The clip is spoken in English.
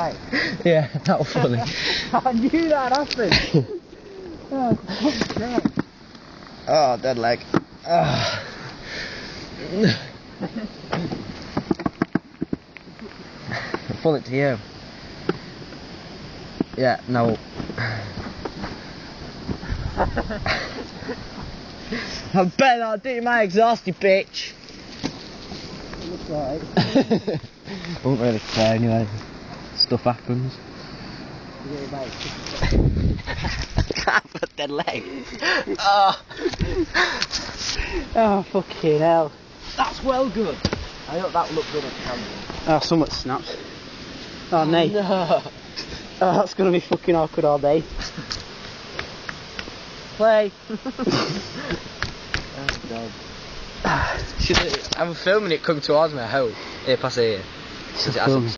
right? Yeah, that was funny. I knew that'd happen. Oh, fuck's sake. Oh, dead leg. Oh. Pull it to you. Yeah, no. I bet I'll do my exhaust, you bitch. Looks like. Won't really care anyway. Stuff happens. Can't put dead leg. Oh. Oh, fucking hell. That's well good. I hope that looked good on camera. Oh, somewhat snapped. Oh, nay. No. Oh, that's gonna be fucking awkward all day. Play. Oh, God. I'm filming it coming towards me, I hope. Here, pass it here.